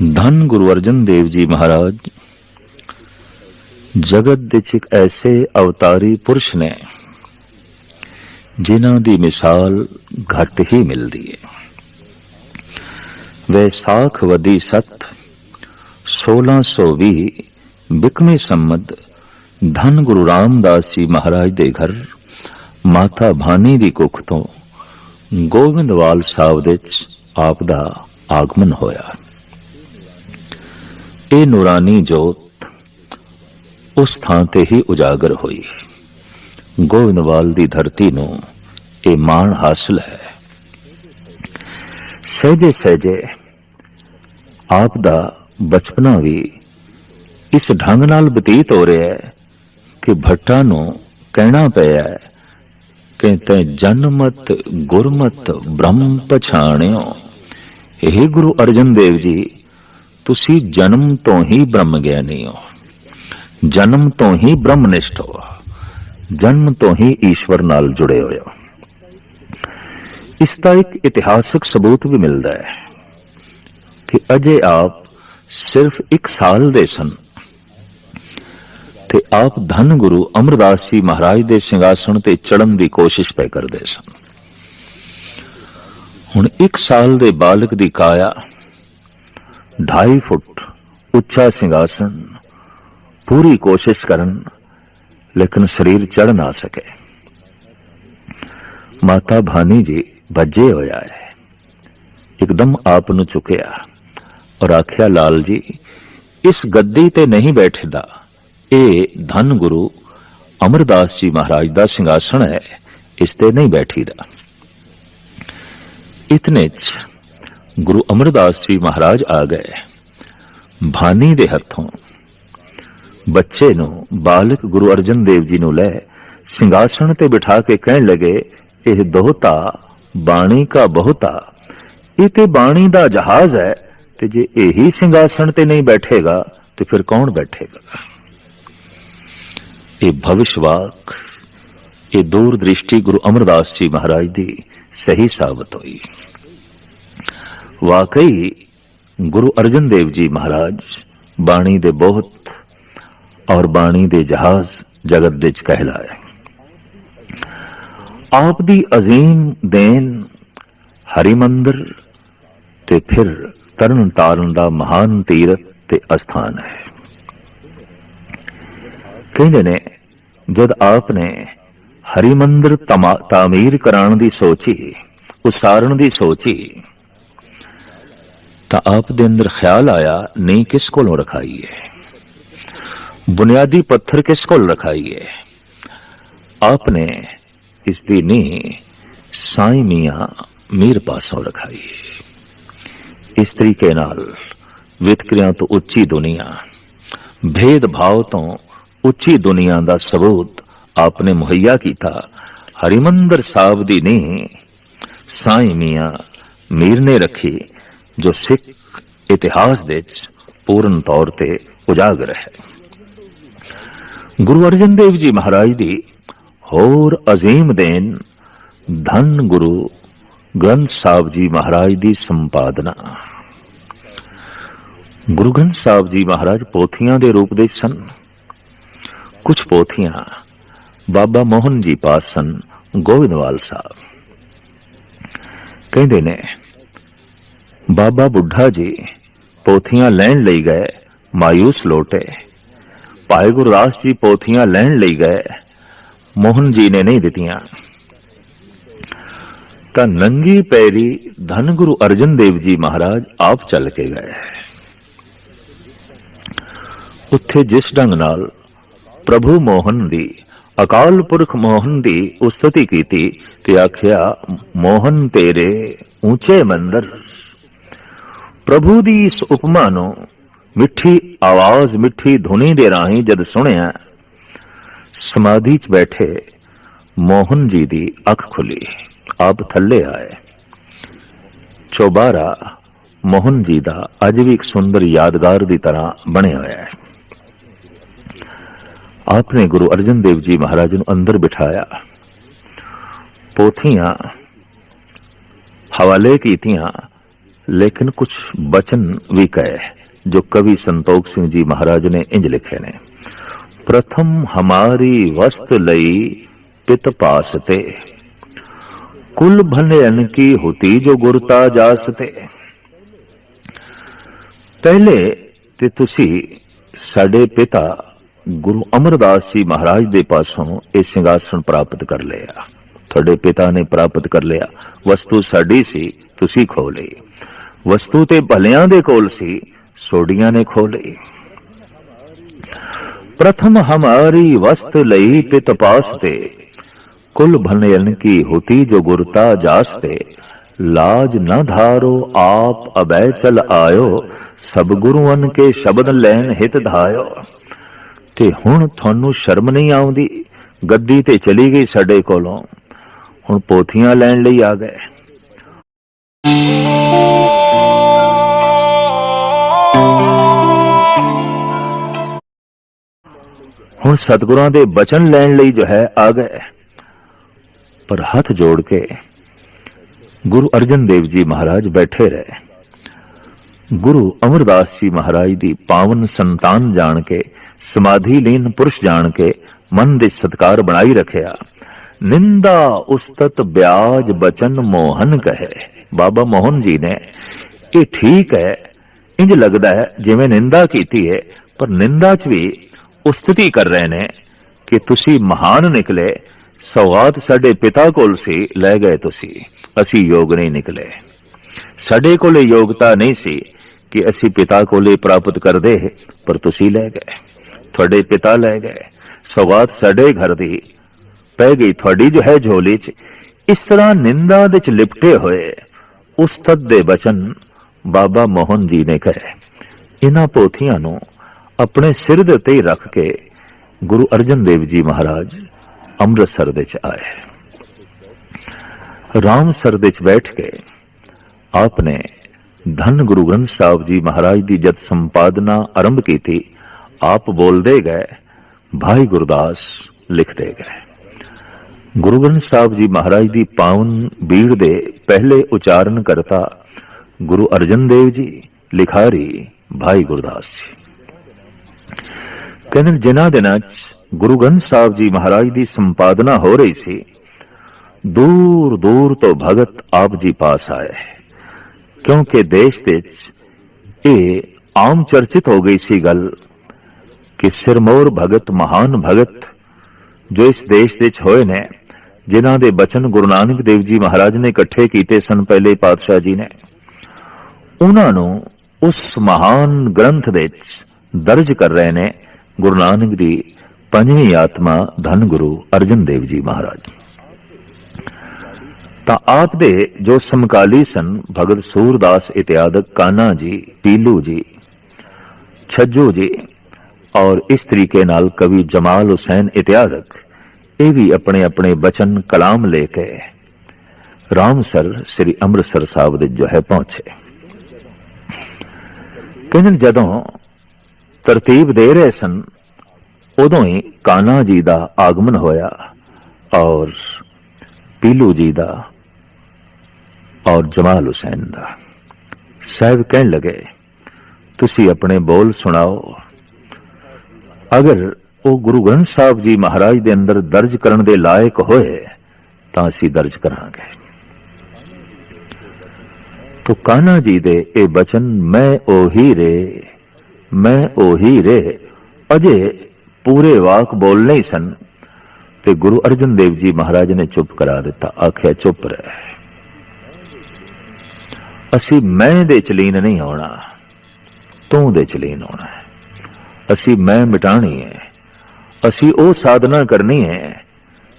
धन गुरु अर्जन देव जी महाराज जगत दे च एक ऐसे अवतारी पुरुष ने जिन्हां दी मिसाल घट ही मिलदी है। वैसाख वदी सत 1620 बिकमी संमत धन गुरु रामदास जी महाराज दे घर माता भानी दी कुख तो गोविंदवाल साहब दे आप दा आगमन होया। ਇਹ ਨੂਰਾਨੀ ਜੋਤ ਉਸ ਥਾਂ ਤੇ ਹੀ ਉਜਾਗਰ ਹੋਈ। ਗੋਇੰਦਵਾਲ ਦੀ ਧਰਤੀ ਨੂੰ ਇਹ ਮਾਣ ਹਾਸਲ ਹੈ। ਸਹਿਜੇ ਸਹਿਜੇ ਆਪ ਦਾ ਬਚਪਨਾ ਵੀ ਇਸ ਢੰਗ ਨਾਲ ਬਤੀਤ ਹੋ ਰਿਹਾ ਹੈ ਕਿ ਭੱਟਾਂ ਨੂੰ ਕਹਿਣਾ ਪਿਆ ਹੈ ਕਿ ਤੈਂ ਜਨਮਤ ਗੁਰਮਤ ਬ੍ਰਹਮ ਪਛਾਣਿਓ। ਇਹ ਗੁਰੂ ਅਰਜਨ ਦੇਵ ਜੀ तुसी जन्म तो ही ब्रह्म ज्ञानी हो, जन्म तो ही ब्रह्मनिष्ठ हो, जन्म तो ही ईश्वर नाल जुड़े हुए हो। इसका एक इतिहासक सबूत भी मिलता है कि अजे आप सिर्फ 1 साल दे सन ते आप धन गुरु अमरदास जी महाराज दे सिंघासन ते चढ़न की कोशिश पे करते सन। हुण 1 साल दे बालक दी काया 2.5 फुट उच्चा सिंघासन पूरी कोशिश करन लेकिन शरीर चढ़ ना सके। माता भानी जी भजे होया है, एकदम आप नु चुकया और आख्या लाल जी इस गद्दी ते नहीं बैठदा, ये धन गुरु अमरदास जी महाराज दा सिंघासन है, इस ते नहीं बैठीदा। इतने गुरु अमरदास जी महाराज आ गए। भानी दे हथों बच्चे नु बालक गुरु अर्जन देव जी नु ले सिंघासन ते बिठा के कहन लगे, यह दोहता बाणी का बहुता, ये ते बाणी दा जहाज है, ते जे यही सिंघासन ते नहीं बैठेगा तो फिर कौन बैठेगा। ये भविष्यवाक, ये दूरदृष्टि गुरु अमरदास जी महाराज दी सही साबित हुई। वाकई गुरु अर्जन देव जी महाराज बाणी दे बहुत और बाणी दे जहाज जगत दे कहलाए। आप दी अजीम देन हरिमंदिर ते फिर तरन तारण दा महान तीरथ ते अस्थान है। कहते ने जद आपने हरिमंदिर तामीर कराने दी सोची, उसारण दी सोची, तो आप दे अंदर ख्याल आया नहीं किस कोलों रखाइए, बुनियादी पत्थर किस कोल रखाइए। आपने इसकी नींह साईं मियां मीर पासों रखाई। इस तरीके नाल वितकरियां तो उच्ची दुनिया, भेदभाव तो उच्ची दुनिया का सबूत आपने मुहैया किया। हरिमंदिर साहब की नींह साईं मियां मीर ने रखी, जो सिख इतिहास दे पूर्ण तौर ते उजागर है। गुरु अर्जन देव जी महाराज दी होर अजीम देन धन गुरु ग्रंथ साहब जी महाराज दी संपादना। गुरु ग्रंथ साहब जी महाराज पोथियां दे रूप दे सन। कुछ पोथियां बाबा मोहन जी पास सन। गोविंदवाल साहब कहते ने बाबा बुढ़ा जी पोथियां लैन लई गए, मायूस लौटे। भाई गुरदास जी पोथियां लैन लई गए, मोहन जी ने नहीं दितियां। ता नंगी पैरी धन गुरु अर्जन देव जी महाराज आप चल के गए। उत्थे जिस ढंग नाल प्रभु मोहन दी, अकाल पुरख मोहन दी उस्तति कीती ते आख्या, मोहन तेरे ऊंचे मंदिर। प्रभु दी इस उपमा नु मिठी आवाज, मिठी धुनी दे राही जद सुनिया, समाधि च बैठे मोहन जी दी अख खुली। आप थल्ले आए। चौबारा मोहन जी दा अज भी एक सुंदर यादगार दी तरह बने हुआ है। आपने गुरु अर्जन देव जी महाराज नु अंदर बिठाया, पोथियां हवाले कीतियां, लेकिन कुछ बचन भी कहे जो कवि संतोख सिंह जी महाराज ने इंज लिखे ने। प्रथम हमारी वस्त लई पित पासते, कुल भनयन की होती जो गुरता जासते। पहले ते तुसी साडे पिता गुरु अमरदास जी महाराज दे पासों ये सिंहासन प्राप्त कर लिया। थोड़े पिता ने प्राप्त कर लिया। वस्तु साडी सी, तुसी खो ली। वस्तु ते भलियां दे कोल सी, सोडियां ने खो ली। प्रथम हमारी वस्त लई पित पासते, कुल भनयन की होती जो गुरता जासते। लाज न धारो आप अबै चल आयो, सब गुरुअन के शब्द लैन हित धायो। ते हुण थानू शर्म नहीं आउंदी, गद्दी ते चली गई साडे कोलों, हुण पोथियां लैन लई आ गए। हुण सतगुरां दे बचन लैन लई जो है आ गए। पर हाथ जोड़ के गुरु अर्जन देव जी महाराज बैठे रहे। गुरु अमरदास जी महाराज दी पावन संतान जान के, समाधि लीन पुरुष जान के मन दे सत्कार बनाई रखिया। निंदा उस्तत ब्याज बचन मोहन कहे। बाबा मोहन जी ने ये ठीक है, इंज लगदा है जिवें निंदा कीती है, पर निंदा च भी उस्तति कर रहे ने कि तुसी महान निकले। सौगात साडे पिता कोल सी, लै गए तुसी, असी योग नहीं निकले। साडे कोले योग्यता नहीं सी कि असी पिता कोले प्राप्त कर दे, पर तुसी लै गए। थोड़े पिता लै गए। सौगात साडे घर दी पै गई, थोड़ी जो है झोली च। इस तरह निंदा दे च लिपटे हुए उस्तत दे बचन बाबा मोहन जी ने कहे। इन्हां पोथियां नूं अपने सिर दे उत्ते ही रख के गुरु अर्जन देव जी महाराज अमृतसर दे च आए। रामसर दे च बैठ के आपने धन गुरु ग्रंथ साहब जी महाराज दी जद संपादना आरंभ की थी, आप बोलते गए, भाई गुरदास लिखते गए। गुरु ग्रंथ साहब जी महाराज दी पावन बीड़ दे पहले उच्चारण करता गुरु अर्जन देव जी, लिखारी भाई गुरदास जी। कहने जिन्हां दिनां गुरु ग्रंथ साहब जी महाराज दी संपादना हो रही सी, दूर दूर तो भगत आप जी पास आए, क्योंकि देश दे ये आम चर्चित हो गई सी गल कि सिरमौर भगत, महान भगत जो इस देश दे होए ने, जिन्हां दे बचन गुरु नानक देव जी महाराज ने इकट्ठे कीते सन पहले पातशाह जी ने, उन्हां नूं उस महान ग्रंथ दे दर्ज कर रहे ने गुरु नानक दी पंजवीं आत्मा धन गुरु अर्जन देव जी महाराज। तां आप दे जो समकाली सन भगत सूरदास इत्यादक, कान्हा जी, पीलू जी, छज्जू जी और इस तरीके नाल कवि जमाल हुसैन इत्यादक, ये भी अपने अपने बचन कलाम लेके रामसर श्री अमृतसर साहब दे जो है पहुंचे। कहने जदों तरतीब दे रहे सन, उदों ही कान्हा जी दा आगमन होया और पीलू जी दा और जमाल हुसैन दा। साहब कहने लगे, तुसी अपने बोल सुनाओ। अगर वो गुरु ग्रंथ साहब जी महाराज दे अंदर दर्ज करन दे लायक होए तां असी दर्ज करांगे। तो कान्हा जी दे ए बचन, मैं ओही रे, मैं ओही रे, अजे पूरे वाक बोलने ही सन ते गुरु अर्जन देव जी महाराज ने चुप करा दिता। आख्या चुप रह, असी मैं दे चलीन नहीं होना, तू दे चलीन होना है। असी मैं मिटानी है, असी ओ साधना करनी है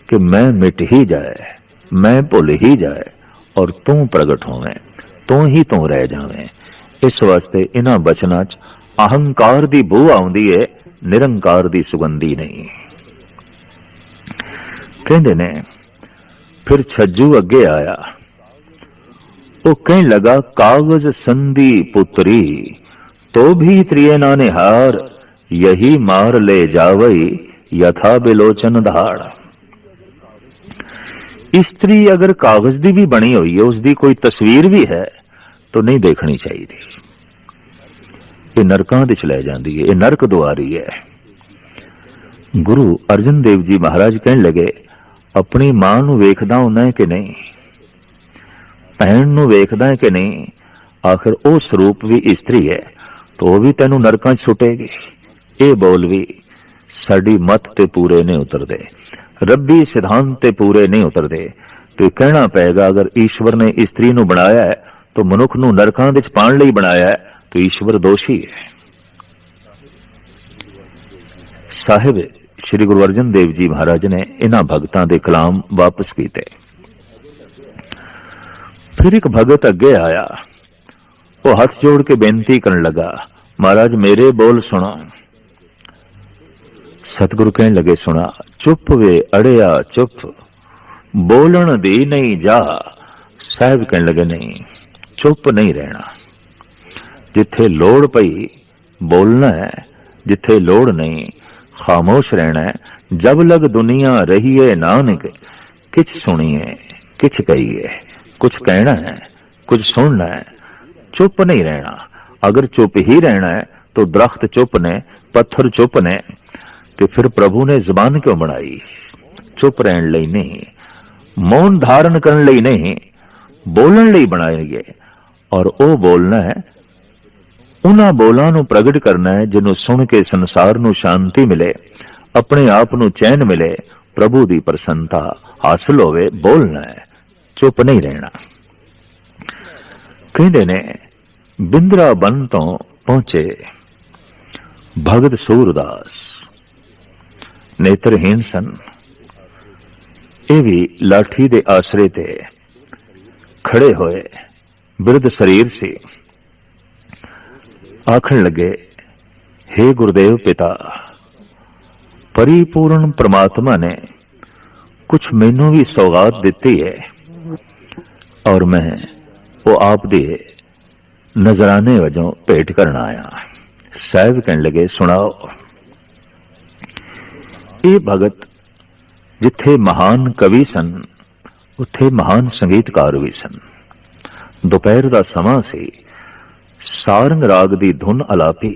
कि मैं मिट ही जाए, मैं भुल ही जाए और तू प्रगट होवे, तू ही तू रह जावे। इस वास्ते इन्हां बचनां च अहंकार दी बू आउंदी है, निरंकार दी सुगंधी नहीं। कहंदे ने फिर छज्जू अगे आया, वो कहने लगा, कागज संधि पुत्री तो भी त्रिय ना निहार, यही मार ले जावई यथा बिलोचन धाड़। स्त्री अगर कागज दी भी बनी हुई है, उसकी कोई तस्वीर भी है, तो नहीं देखनी चाहिए। ये नरकां दे च लै जांदी है, ये नरक दुआरी है। गुरु अर्जन देव जी महाराज कहन लगे, अपनी मां नूं वेखदा हुंदा है कि नहीं, भैन नूं वेखदा है कि नहीं, आखिर वो स्वरूप भी इस्त्री है तो वह भी तेनू नरकां च सुटेगी। ये बोल भी साडी मत ते पूरे नहीं उतरदे, रब्बी सिद्धांत ते पूरे नहीं उतरदे। तो कहना पेगा, अगर ईश्वर ने स्त्री नूं बनाया है तो मनुख नूं नरकां दे च पाण लई बनाया है, तो ईश्वर दोषी है। साहिब श्री गुरु अर्जन देव जी महाराज ने इन्हां भगतां दे कलाम वापस कीते। फिर एक भगत अगे आया, वो हाथ जोड़ के बेनती करने लगा, महाराज मेरे बोल सुनो। सतगुरु कहने लगे, सुना। चुप वे अड़िया चुप, बोलन दी नहीं जा। साहब कहने लगे, नहीं, चुप नहीं रहना, जिथे लोड़ पई बोलना है, जिथे लोड़ नहीं खामोश रहना है। जब लग दुनिया रही है नानक, किछ सुनिए किछ कहिए, कुछ कहना है कुछ सुनना है, चुप नहीं रहना। अगर चुप ही रहना है तो दरख्त चुप ने, पत्थर चुप ने, तो फिर प्रभु ने जुबान क्यों बनाई? चुप रहने लई नहीं, मौन धारण करने लई नहीं, बोलने लई बनाए गए। और वो बोलना है, उन्हां बोलां नूं प्रगट करना है जिन्हों सुन के संसार नूं शांति मिले, अपने आप नूं चैन मिले, प्रभु दी प्रसन्नता हासिल होवे। बोलना है, चुप नहीं रहना। कहंदे ने बिंद्रा बन तो पहुंचे भगत सूरदास, नेत्रहीन सन। ये भी लाठी दे आसरे ते खड़े होए, बिरध शरीर से आखण लगे, हे गुरुदेव पिता, परिपूर्ण परमात्मा ने कुछ मैनू भी सौगात दिती है और मैं वो आप दे नजराने वजों भेंट करना आया। साहब कहने लगे, सुनाओ। ये भगत जिथे महान कवि सन, उत्थे महान संगीतकार भी सन। दोपहर का समा से सारंग राग दी धुन अलापी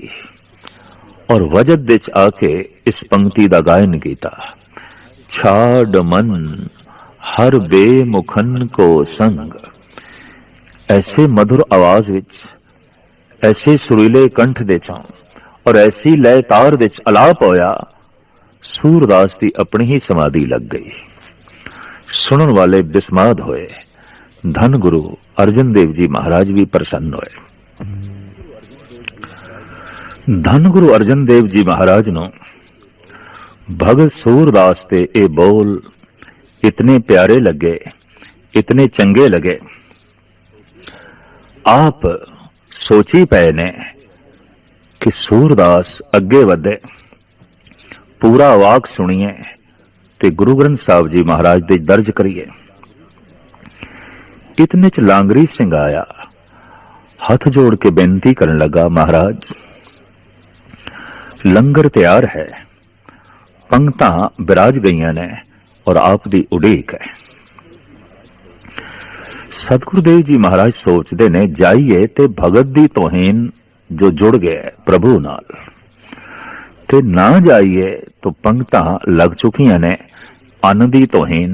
और वजद विच आके इस पंक्ति दा गायन कीता। छाड़ मन हर बेमुखन को संग। ऐसे मधुर आवाज विच, ऐसे सुरीले कंठ दे चों और ऐसी लय तार विच अलाप होया, सूरदास दी अपनी ही समाधि लग गई। सुनन वाले बिस्माद होए। धन गुरु अर्जन देव जी महाराज भी प्रसन्न होए। धन गुरु अर्जन देव जी महाराज नो भगत सूरदास ते ये बोल इतने प्यारे लगे, इतने चंगे लगे। आप सोची पे ने कि सूरदास अगे वधे, पूरा वाक सुनिए ते गुरु ग्रंथ साहब जी महाराज दे दर्ज करिए। इतने च लांगरी सिंह आया, हाथ जोड़ के बेनती करने लगा, महाराज लंगर तैयार है, पंक्तां बिराज गईयां ने और आप दी उड़ीक है। सतगुरुदेव जी महाराज सोचते ने, जाइए ते भगत दी तोहीन जो जुड़ गया प्रभु नाल, ते ना जाइए तो पंक्तां लग चुकियां ने, अन्न दी तोहीन,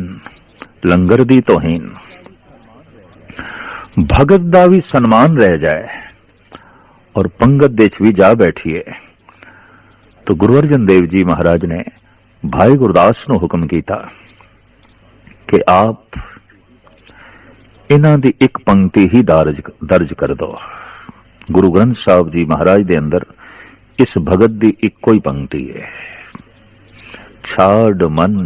लंगर दी तोहीन। भगत दा भी सन्मान रह जाए और पंगत दे च भी जा बैठिए। तो गुरु अर्जन देव जी महाराज ने भाई गुरदास नूं हुक्म कीता कि आप इन्हां दी एक पंक्ति ही दर्ज कर दो। गुरु ग्रंथ साहब जी महाराज दे अंदर इस भगत दी इक्को ही पंक्ति है, छाड़ मन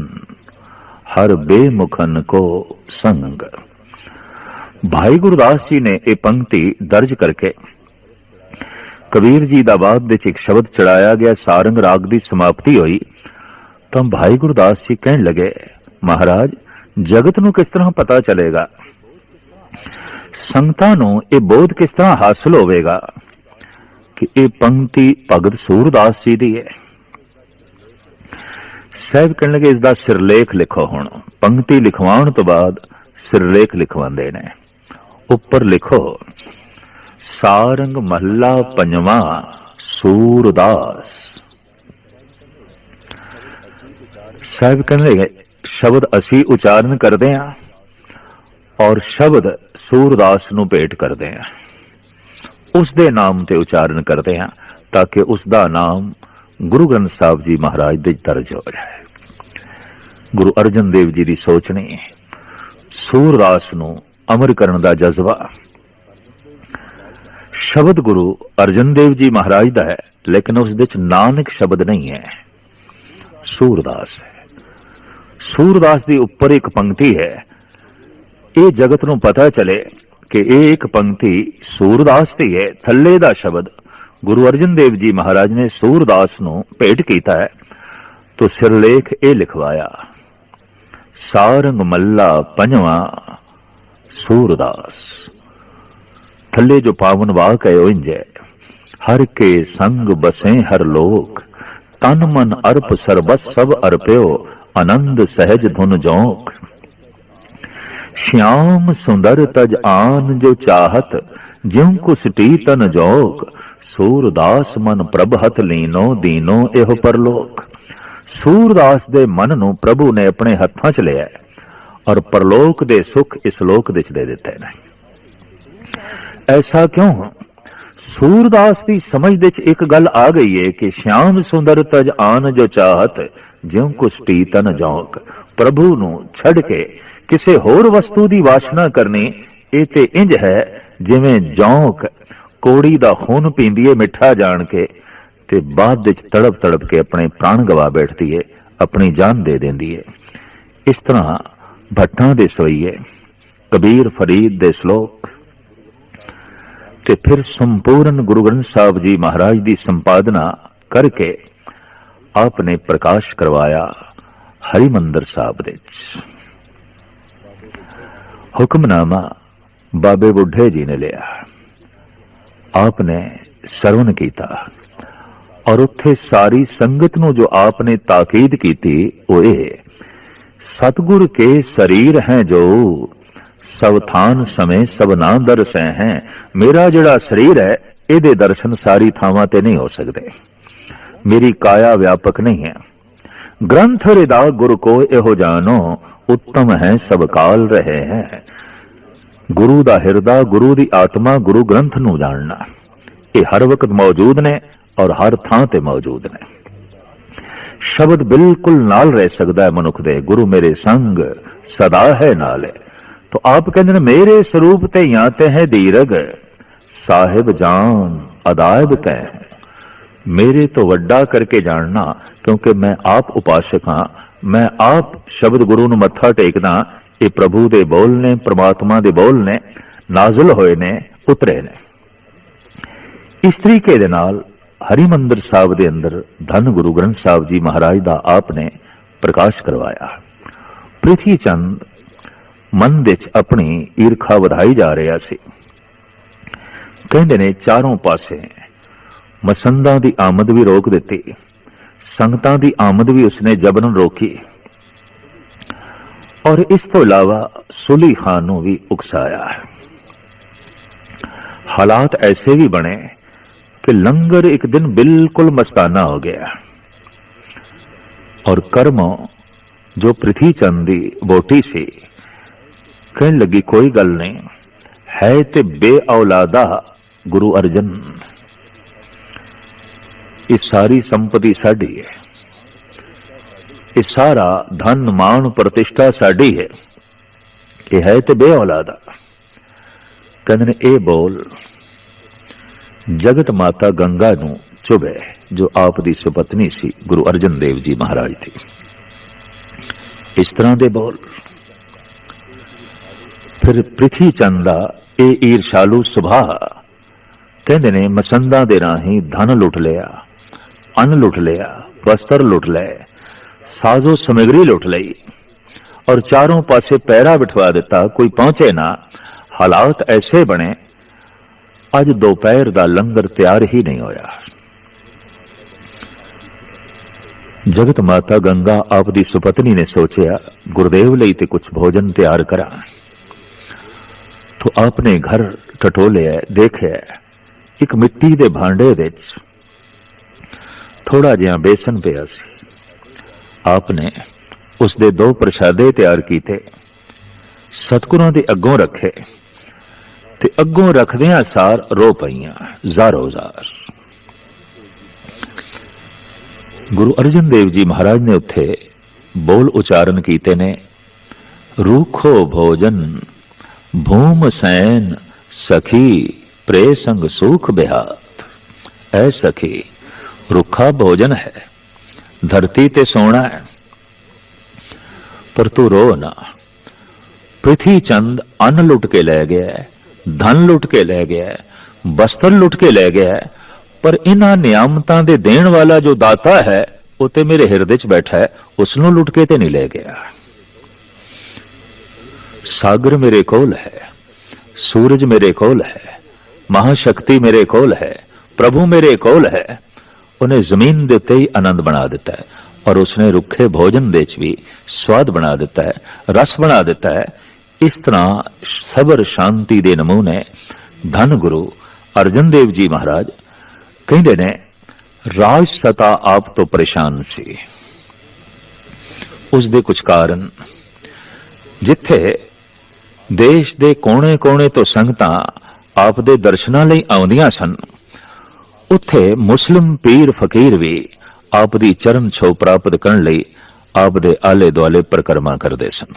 हर बेमुखन को संग। भाई गुरदास जी ने यह पंक्ति दर्ज करके कबीर जी दा बाद विच एक शब्द चढ़ाया गया, सारंग राग की समाप्ति हुई। तो भाई गुरदास जी कहने लगे, महाराज जगत नूं किस तरह पता चलेगा, संगतां नूं ये बोध किस तरह हासिल होवेगा कि ये पंक्ति भगत सूरदास जी दी है। साहब कहने लगे, इसका सिरलेख लिखो। हुण पंक्ति लिखवाउण तो बाद सिरलेख लिखवांदे ने। उपर लिखो, सारंग महला पंजवा सूरदास। साहब कहते शब्द असी उचारण करते हैं और शब्द सूरदास नूं भेंट करते हैं, उसके नाम ते उचारण करते हैं ताकि उसका नाम गुरु ग्रंथ साहब जी महाराज दे दर्ज हो जाए। गुरु अर्जन देव जी की सोच ने सूरदास नूं अमर करने का जज्बा। शब्द गुरु अर्जन देव जी महाराज का है, लेकिन उस विच नानक शब्द नहीं है, सूरदास है। सूरदास की उपर एक पंक्ति है, ये जगत नूं पता चले कि एक पंक्ति सूरदास की है। थल्ले दा शब्द गुरु अर्जन देव जी महाराज ने सूरदास नूं भेंट कीता है, तो सिरलेख ये लिखवाया, सारंग मल्ला पंजवा सूरदास। थल्ले जो पावन वाक है इंज है, हर के संग बसे हर लोक, तन मन अर्प सरबस सब अर्प्यो, आनंद सहज धुन जोक। श्याम सुंदर तज आन जो चाहत, ज्यों कुसटी तन जोक, सूरदास मन प्रभ हथ लीनो, दीनो एहो परलोक। सूरदास दे मन नूं प्रभु ने अपने हत्थां च लिया और परलोक दे सुख इस लोक दे दे दिते ने। ऐसा क्यों? सूरदास की समझ दे एक गल आ गई है कि श्याम सुंदर तज आन जो चाहत, ज्यों कुसटी तन जोक। प्रभु नूं छड़ के किसी होर वस्तु की वासना करनी, ये ते इंज है जिवें जोंक कोड़ी दा खून पींदी है मिठा जान के, ते बाद विच तड़प तड़प के अपने प्राण गवा बैठती है, अपनी जान दे देंदी है। इस तरह भट्टां दे सवैये, कबीर फरीद दे श्लोक, ते फिर संपूर्ण गुरु ग्रंथ साहब जी महाराज की संपादना करके आपने प्रकाश करवाया हरिमंदिर साहब दे। हुक्मनामा बाबे बुढ़े जी ने लिया, आपने सरवण किया और उत्थे सारी संगत नूं जो आपने ताकीद की थी वो ये, सतगुर के शरीर हैं जो, सब थान समय सब ना दरसै हैं। मेरा जिहड़ा शरीर है इहदे दर्शन सारी थावां ते नहीं हो सकते, मेरी काया व्यापक नहीं है। ग्रंथ हृदा गुरु को एहो जानो, उत्तम है सब काल रहे हैं। गुरु दा हिरदा, गुरु दी आत्मा, गुरु ग्रंथ नूं जानना, ये हर वक्त मौजूद ने और हर थां ते मौजूद ने। शब्द बिल्कुल नाल रह सकता है मनुख दे, गुरु मेरे संग सदा है नाले। तो आप कहते हैं मेरे स्वरूप ते याते है दीरग, साहिब जान अदायब कह। मेरे तो वड्डा करके जानना, क्योंकि मैं आप उपासक हाँ, मैं आप शब्द गुरु नूं मत्था टेकदा। ये प्रभु दे बोल ने, परमात्मा दे बोल ने, नाजुल होए ने, उतरे ने। इस तरीके दे नाल हरिमंदिर साहब दे अंदर धन गुरु ग्रंथ साहब जी महाराज दा आपने प्रकाश करवाया। पृथ्वी चंद मन दे अपनी ईरखा वधाई जा रहा सी। कहंदे ने चारों पासे मसंदा दी आमद भी रोक दिती, संगतां दी आमद भी उसने जबरन रोकी, और इस तो इलावा सुली खान नूं भी उकसाया है। हालात ऐसे भी बने कि लंगर एक दिन बिल्कुल मस्ताना हो गया और कर्मों जो पृथ्वी चंद दी बोटी सी कहने लगी कोई गल नहीं है ते बे औलादा गुरु अर्जन, ये सारी संपत्ति साडी है, ये सारा धन मान प्रतिष्ठा साडी है, ये है ते बे औलादा। कहने ने ए बोल जगत माता गंगा नूं चुभे, जो आप दी सुपत्नी सी गुरु अर्जन देव जी महाराज थी। इस तरह दे बोल। फिर पृथ्वी चंद दा ए ईर्षालु सुभाव कहंदे ने मसंदा दे राही धन लुट लिया, अन्न लुट लिया, वस्त्र लुट ले, साजो सामग्री लुट लई और चारों पासे पैरा बिठवा दिता, कोई पहुंचे ना। हालात ऐसे बने अज दोपहर दा लंगर तैयार ही नहीं होया। जगत माता गंगा आप दी सुपत्नी ने सोचा गुरुदेव लई ते कुछ भोजन तैयार करा, तो आपने घर टटोलिया, देखिया एक मिट्टी के भांडे विच थोड़ा जिहा बेसन पिया सी। आपने उसके 2 प्रशादे तैयार किए, सतगुरां दे अगों रखे ते अगों रखदियां सार रो पईयां ज़ारो ज़ार। गुरु अर्जन देव जी महाराज ने उत्थे बोल उच्चारण कीते ने, रूखो भोजन भूम सैन सखी प्रे संग सुख बिहात। ऐ सखी, रुखा भोजन है, धरती ते सोना है, पर तू रो ना। पृथ्वी चंद अन्न लुट के ले गया है, धन लुट के ले गया है, वस्त्र लुट के ले गया है, पर इन्हां नियामतां दे देण वाला जो दाता है वो ते मेरे हिरदे च बैठा है, उसनों लुट के ते नहीं ले गया। सागर मेरे कोल है, सूरज मेरे कोल है, महाशक्ति मेरे कोल है, प्रभु मेरे कोल है। उन्हें जमीन दे उत्ते ही आनंद बना दिता है, और उसने रुखे भोजन दे च भी स्वाद बना दिता है, रस बना दिता है। इस तरह सबर शांति दे नमूने धन गुरु अर्जन देव जी महाराज कहते ने, राज सता आप तो परेशान सी। उस दे कुछ कारण, जिथे देश दे कोने कोने तो संगतां आप दे दर्शनां लई आउंदियां सन, उत्थे मुस्लिम पीर फकीर भी आप दी चरण छो प्राप्त करन लई आप दे आले दुआले परिक्रमा करदे सन।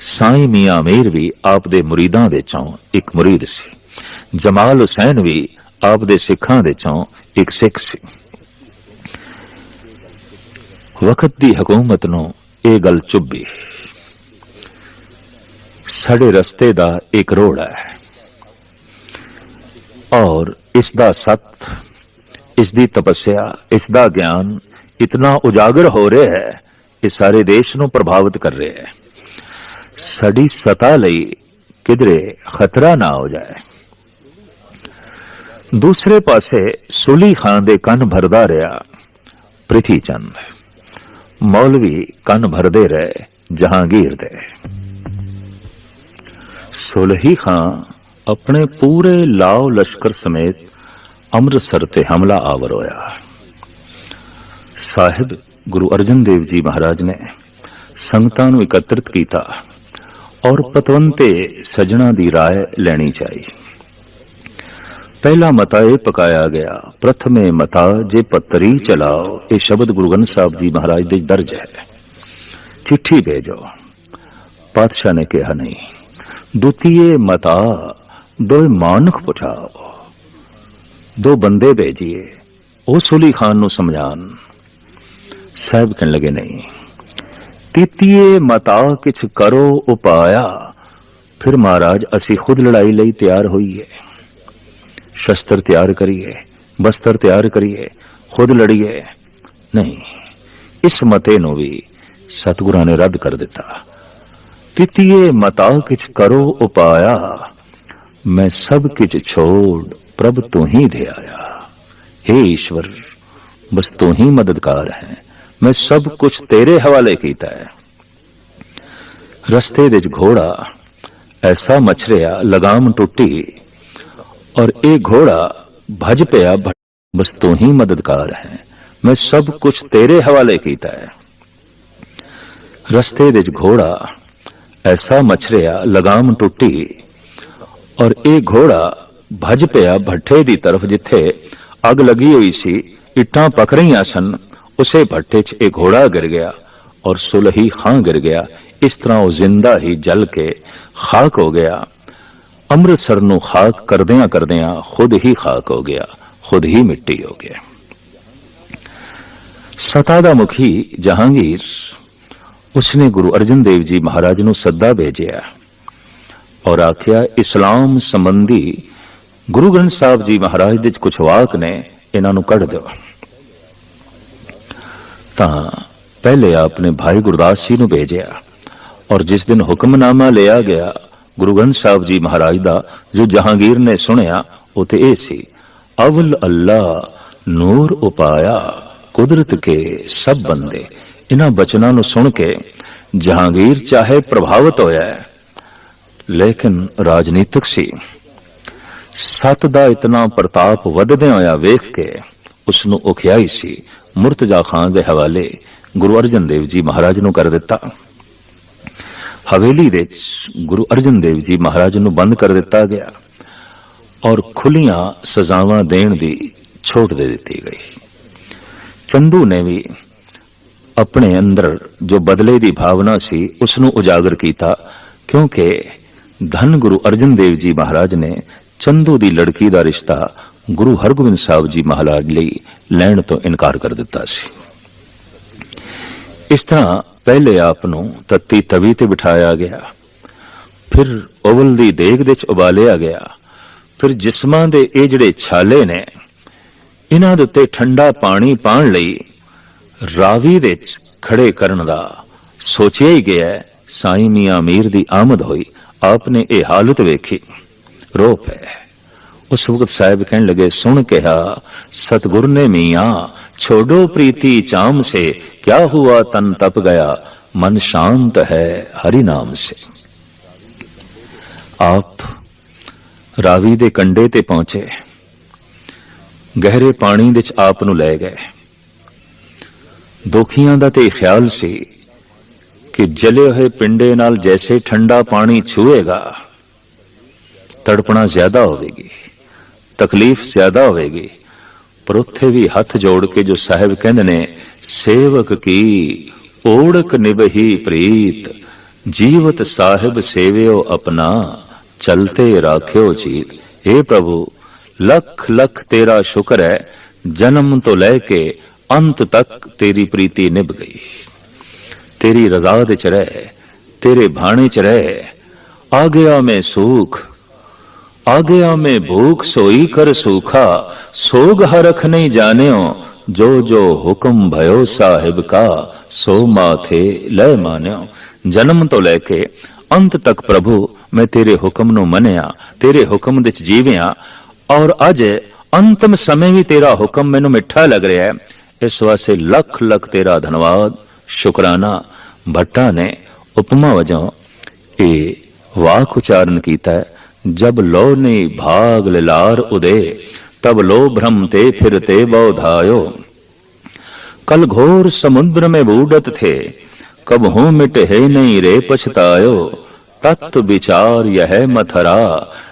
साईं मियां मीर भी आप दे मुरीदां दे चों एक मुरीद सी। जमाल हुसैन भी आप दे सिखां दे चों एक सिख सी। वक्त दी हुकूमत नूं इह गल चुभी, साडे रस्ते दा एक रोड़ा है, और इसदा सत, इसदी तपस्या, इसदा ज्ञान इतना उजागर हो रहा है, ये सारे देश नूं प्रभावित कर रहे हैं। साडी सता लई किधरे खतरा ना हो जाए। दूसरे पासे सुली खान दे कन भरदा रहा पृथ्वी चंद, मौलवी कन भरदे रहे जहांगीर दे। सुलही खां अपने पूरे लाओ लश्कर समेत अमृतसर ते हमला आवर होया। साहिब गुरु अर्जन देव जी महाराज ने संगतां नूं एकत्रित कीता और पतवंते सजना दी राय लेनी चाहिए। पहला मता यह पकाया गया, प्रथमे मता जे पत्तरी चलाओ। ये शब्द गुरु ग्रंथ साहब जी महाराज दे दर्ज है। चिट्ठी भेजो, पातशाह ने कहा नहीं। द्वितीय मता दो मानक पुछाओ, 2 बंदे भेजिए, ओ सुली खान नूं समझान। साहब कहने लगे नहीं। तृतीय मता किछ करो उपाया, फिर महाराज असी खुद लड़ाई लई तैयार होइए। शस्त्र तैयार करिए, बस्तर तैयार करिए, खुद लड़िए। नहीं, इस मते नूं भी सतगुरां ने रद्द कर दिता। तृतीय मता किछ करो उपाया, मैं सब किछ छोड़ प्रभ तू ही दे आया। हे ईश्वर, बस तू ही मददगार है, मैं सब कुछ तेरे हवाले कीता है। रस्ते विच घोड़ा ऐसा मछरिया, लगाम टुटी और एक घोड़ा भज पिया। बस तू ही मददगार है, मैं सब कुछ तेरे हवाले कीता है। रस्ते विच घोड़ा ऐसा मछरिया, लगाम टुटी और एक घोड़ा भज पिया भट्ठे दी तरफ, जिथे अग लगी हुई सी, इट्टां पक रहीआं सन। उसे भट्ठे च एक घोड़ा गिर गया और सुलही खां गिर गया। इस तरह वो जिंदा ही जल के खाक हो गया। अमृतसर नूं खाक करदियां करदियां खुद ही खाक हो गया, खुद ही मिट्टी हो गया। सता दा मुखी जहांगीर, उसने गुरु अर्जन देव जी महाराज नूं सद्दा भेजिया और आख्या, इस्लाम संबंधी गुरु ग्रंथ साहब जी महाराज दे कुछ वाक ने, इन्हां नूं कढ दिओ। तां पहले आपने भाई गुरदास जी नूं भेजिया और जिस दिन हुक्मनामा लिया गया गुरु ग्रंथ साहब जी महाराज दा, जो जहांगीर ने सुनिया, वो तो यह सी, अवल अल्लाह नूर उपाया कुदरत के सब बंदे। इन्हां बचनां नूं सुन के जहांगीर चाहे प्रभावित होया है, लेकिन राजनीतिक सी, सत दा इतना प्रताप वधदे होया वेख के उसनू उखियाई सी मुर्तजा खान दे हवाले गुरु अर्जन देव जी महाराज नू कर दिता। हवेली दे गुरु अर्जन देव जी महाराज नू बंद कर दिता गया और खुलियां सजावां देण दी छूट दे दी गई। चंदू ने भी अपने अंदर जो बदले की भावना सी उसनू उजागर किया, क्योंकि धन गुरु अर्जन देव जी महाराज ने चंदू की लड़की का रिश्ता गुरु हरगोबिंद साहब जी महाराज लई लैण तो इनकार कर दिता सी। इस तरह पहले आप नू तत्ती तवी ते बिठाया गया, फिर ओवल दी देग दे उबालिया गया, फिर जिस्मां दे ये जिहड़े छाले ने इन्हां दे उत्ते ठंडा पानी पाण लई रावी दे खड़े करन दा सोचिया ही गया। साईं मियां मीर दी आमद हुई, आपने ये हालत वेखी, रो पे। उस वक्त साहब कहने लगे, सुन कहा सतगुर ने मियां छोड़ो प्रीति चाम से, क्या हुआ तन तप गया मन शांत है हरि नाम से। आप रावी दे कंडे ते पहुंचे, गहरे पानी दे आप नू लै गए। दोखियां दा ते ख्याल सी कि जले हुए पिंडे नाल जैसे ठंडा पानी छुएगा तड़पना ज्यादा होगी, तकलीफ ज्यादा होगी, पर उत्थे भी हथ जोड़ के जो साहिब कहंदे ने, सेवक की ओढ़क निभही प्रीत, जीवत साहिब सेवियो अपना, चलते राख्यो चीत। हे प्रभु लख लख तेरा शुक्र है, जन्म तो लेके अंत तक तेरी प्रीति निभ गई, तेरी रजा दे च रहे, तेरे भाने च रहे। आ गया मैं सूख, आ गया मैं भूख, सोई कर सूखा, सोग हरख नहीं जान्यो, जो जो हुक्म भयो साहिब का, सो माथे ले मान्यो। जन्म तो लेके अंत तक प्रभु मैं तेरे हुक्म नू मनिया, तेरे हुक्म दे जीविया, और अज अंतिम समय भी तेरा हुक्म मैनू मिठा लग रहा है। इस वास्ते लख लख तेरा धन्यवाद शुकराना। भट्टा ने उपमा वजों ये वाक उच्चारण किया है, जब लो ने भाग लिलार उदे, तब लो भ्रम ते फिरते बौधायो। कल घोर समुद्र में बूढ़त थे, कब हूं मिट है नहीं रे पछतायो। तत्व विचार यह मथरा,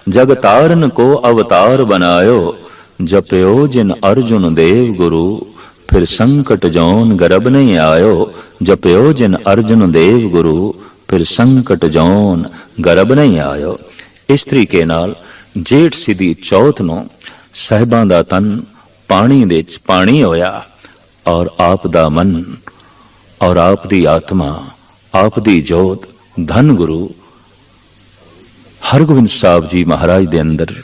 जग तारन को अवतार बनायो। जपयो जिन अर्जुन देव गुरु, फिर संकट जौन गर्भ नहीं आयो। जपयो जिन अर्जुन देव गुरु, फिर संकट जौन गर्भ नहीं आयो। इस तरीके नाल जेठ सिदी चौथ नूं साहिबां दा तन पानी दे च पानी होया, और आप दा मन और आप दी आत्मा, आप दी जोत धन गुरु हरगोबिंद साहब जी महाराज दे अंदर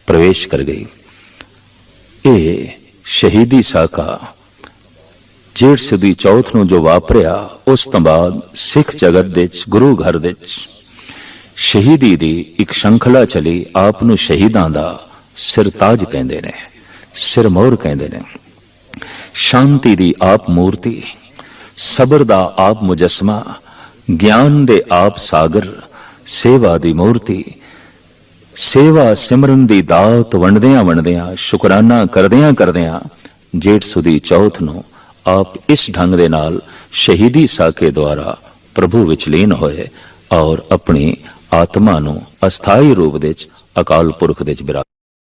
प्रवेश कर गई। ये शहीदी साका जेठ सिदी चौथ नूं जो वापरिया, उस तो बाद सिख जगत दे गुरु घर दे शहीदी दी एक श्रृंखला चली। आप नूं शहीदां दा सिरताज कहंदे ने, सिरमोर कहंदे ने। शांति दी आप मूर्ति, सबर दा आप मुजस्मा, ज्ञान दे आप सागर, सेवा दी मूर्ति। सेवा सिमरन दी दात वंडदियां वंडदियां, शुकराना करदियां करदियां जेठ सुदी चौथ नूं आप इस ढंग दे नाल शहीदी साके द्वारा प्रभु विच लीन होए और अपनी आत्मा नूं अस्थाई रूप दे अकाल पुरख दे विच